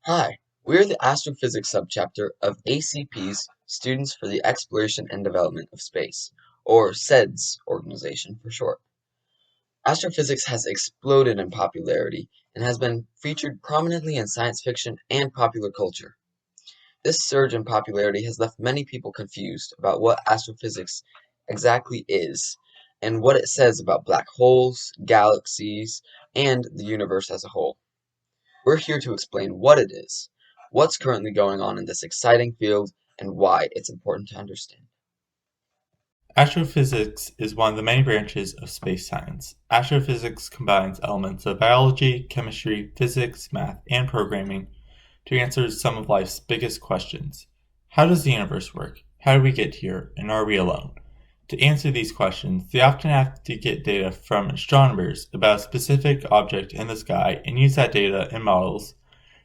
Hi, we are the Astrophysics subchapter of ACP's Students for the Exploration and Development of Space, or SEDS organization for short. Astrophysics has exploded in popularity and has been featured prominently in science fiction and popular culture. This surge in popularity has left many people confused about what astrophysics exactly is and what it says about black holes, galaxies, and the universe as a whole. We're here to explain what it is, what's currently going on in this exciting field, and why it's important to understand. Astrophysics is one of the many branches of space science. Astrophysics combines elements of biology, chemistry, physics, math, and programming to answer some of life's biggest questions. How does the universe work? How do we get here? And are we alone? To answer these questions, they often have to get data from astronomers about a specific object in the sky and use that data and models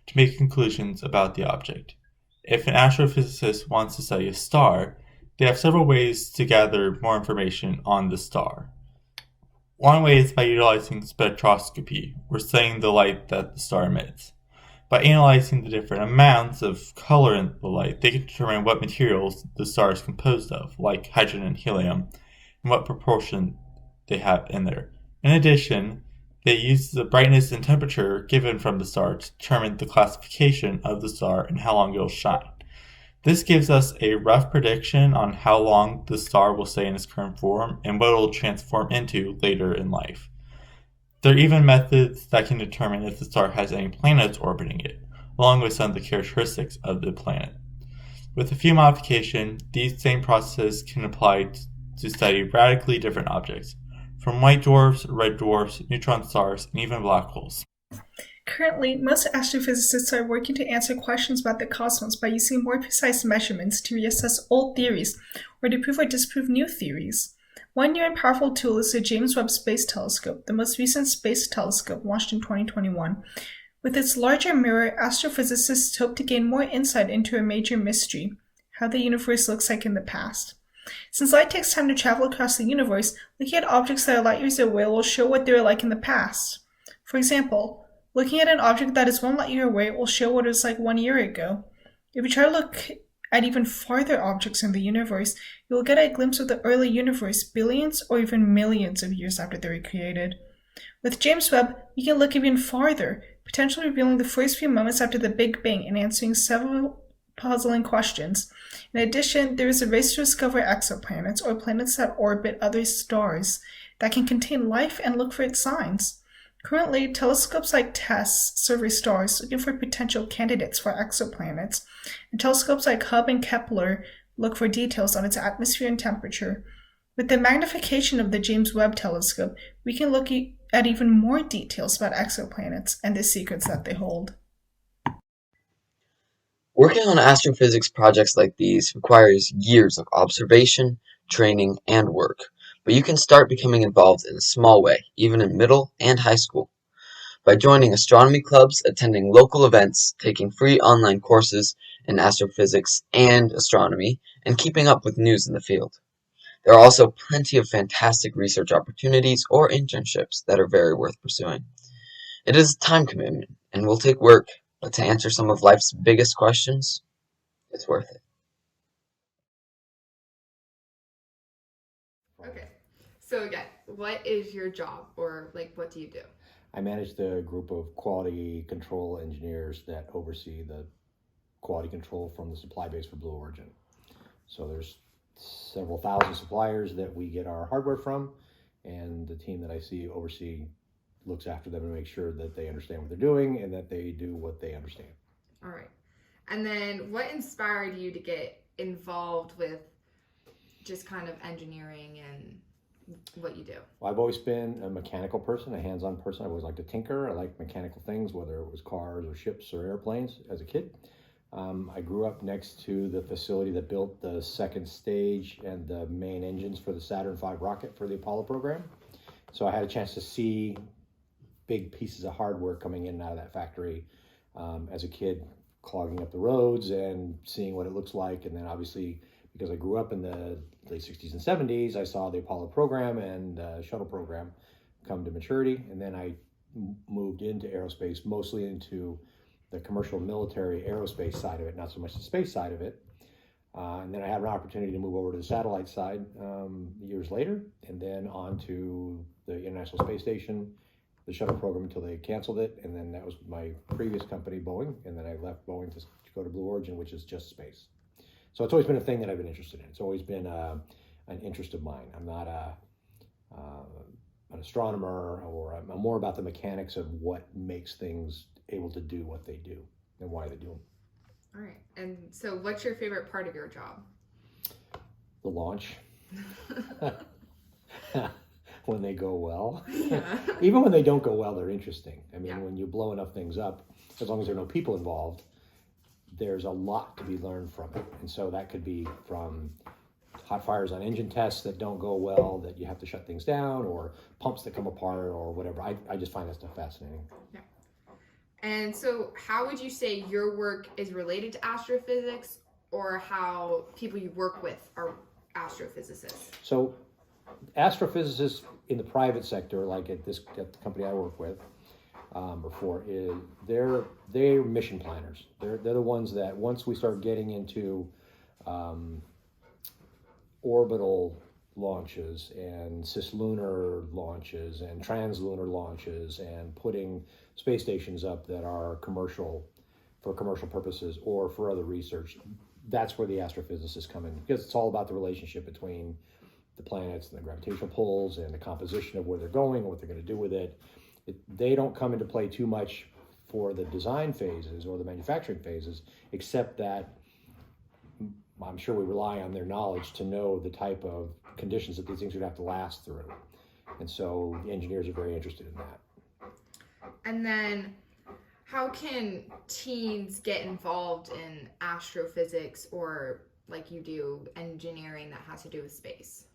to make conclusions about the object. If an astrophysicist wants to study a star, they have several ways to gather more information on the star. One way is by utilizing spectroscopy, or studying the light that the star emits. By analyzing the different amounts of color in the light, they can determine what materials the star is composed of, like hydrogen and helium, and what proportion they have in there. In addition, they use the brightness and temperature given from the star to determine the classification of the star and how long it will shine. This gives us a rough prediction on how long the star will stay in its current form and what it will transform into later in life. There are even methods that can determine if the star has any planets orbiting it, along with some of the characteristics of the planet. With a few modifications, these same processes can apply to study radically different objects, from white dwarfs, red dwarfs, neutron stars, and even black holes. Currently, most astrophysicists are working to answer questions about the cosmos by using more precise measurements to reassess old theories or to prove or disprove new theories. One new and powerful tool is the James Webb Space Telescope, the most recent space telescope launched in 2021. With its larger mirror, astrophysicists hope to gain more insight into a major mystery: how the universe looks like in the past. Since light takes time to travel across the universe, looking at objects that are light years away will show what they were like in the past. For example, looking at an object that is 1 light year away will show what it was like 1 year ago. If you try to look at even farther objects in the universe, you will get a glimpse of the early universe billions or even millions of years after they were created. With James Webb, we can look even farther, potentially revealing the first few moments after the Big Bang and answering several puzzling questions. In addition, there is a race to discover exoplanets, or planets that orbit other stars, that can contain life and look for its signs. Currently, telescopes like TESS survey stars looking for potential candidates for exoplanets, and telescopes like Hubble and Kepler look for details on its atmosphere and temperature. With the magnification of the James Webb Telescope, we can look at even more details about exoplanets and the secrets that they hold. Working on astrophysics projects like these requires years of observation, training, and work, but you can start becoming involved in a small way, even in middle and high school, by joining astronomy clubs, attending local events, taking free online courses in astrophysics and astronomy, and keeping up with news in the field. There are also plenty of fantastic research opportunities or internships that are very worth pursuing. It is a time commitment and will take work, but to answer some of life's biggest questions, it's worth it. Okay. So again, what is your job or like what do you do? I manage the group of quality control engineers that oversee the quality control from the supply base for Blue Origin. So there's several thousand suppliers that we get our hardware from, and the team that I see oversee looks after them and makes sure that they understand what they're doing and that they do what they understand. All right. And then what inspired you to get involved with just kind of engineering and what you do? Well, I've always been a mechanical person, a hands-on person. I always liked to tinker. I liked mechanical things, whether it was cars or ships or airplanes as a kid. I grew up next to the facility that built the second stage and the main engines for the Saturn V rocket for the Apollo program. So I had a chance to see big pieces of hardware coming in and out of that factory as a kid, clogging up the roads and seeing what it looks like. And then obviously, because I grew up in the late 60s and 70s, I saw the Apollo program and shuttle program come to maturity. And then I moved into aerospace, mostly into the commercial military aerospace side of it, not so much the space side of it. And then I had an opportunity to move over to the satellite side years later, and then on to the International Space Station, the shuttle program until they canceled it. And then that was my previous company, Boeing. And then I left Boeing to go to Blue Origin, which is just space. So it's always been a thing that I've been interested in. It's always been an interest of mine. I'm not an astronomer, or I'm more about the mechanics of what makes things able to do what they do and why they do them. All right. And so what's your favorite part of your job? The launch. When they go well. Yeah. Even when they don't go well, they're interesting. I mean, Yeah. when you blow enough things up, as long as there are no people involved, there's a lot to be learned from it. And so that could be from hot fires on engine tests that don't go well, that you have to shut things down, or pumps that come apart, or whatever. I just find that stuff fascinating. Yeah. And so how would you say your work is related to astrophysics, or how people you work with are astrophysicists? So astrophysicists in the private sector, like at the company I work with, before, is they're mission planners. They're the ones that once we start getting into orbital launches and cislunar launches and translunar launches and putting space stations up that are commercial, for commercial purposes or for other research, that's where the astrophysicists come in, because it's all about the relationship between the planets and the gravitational pulls and the composition of where they're going and what they're going to do with it. They don't come into play too much for the design phases or the manufacturing phases, except that I'm sure we rely on their knowledge to know the type of conditions that these things would have to last through. And so the engineers are very interested in that. And then how can teens get involved in astrophysics, or like you do, engineering that has to do with space?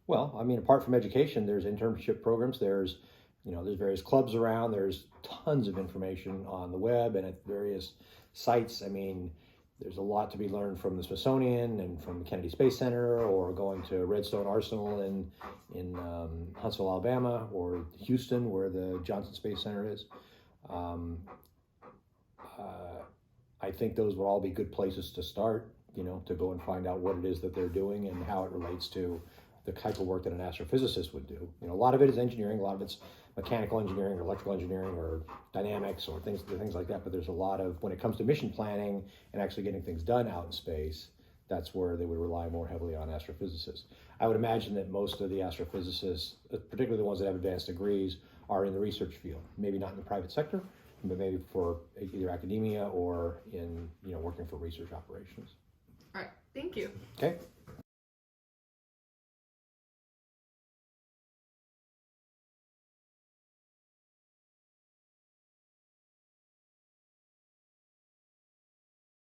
Well, I mean, apart from education, there's internship programs, there's various clubs around, there's tons of information on the web and at various sites. I mean, there's a lot to be learned from the Smithsonian and from the Kennedy Space Center, or going to Redstone Arsenal in Huntsville, Alabama, or Houston, where the Johnson Space Center is. I think those would all be good places to start, to go and find out what it is that they're doing and how it relates to the type of work that an astrophysicist would do. A lot of it is engineering, a lot of it's mechanical engineering or electrical engineering or dynamics or things like that. But there's a lot of, when it comes to mission planning and actually getting things done out in space, that's where they would rely more heavily on astrophysicists. I would imagine that most of the astrophysicists, particularly the ones that have advanced degrees, are in the research field. Maybe not in the private sector, but maybe for either academia or in working for research operations. All right, thank you. Okay.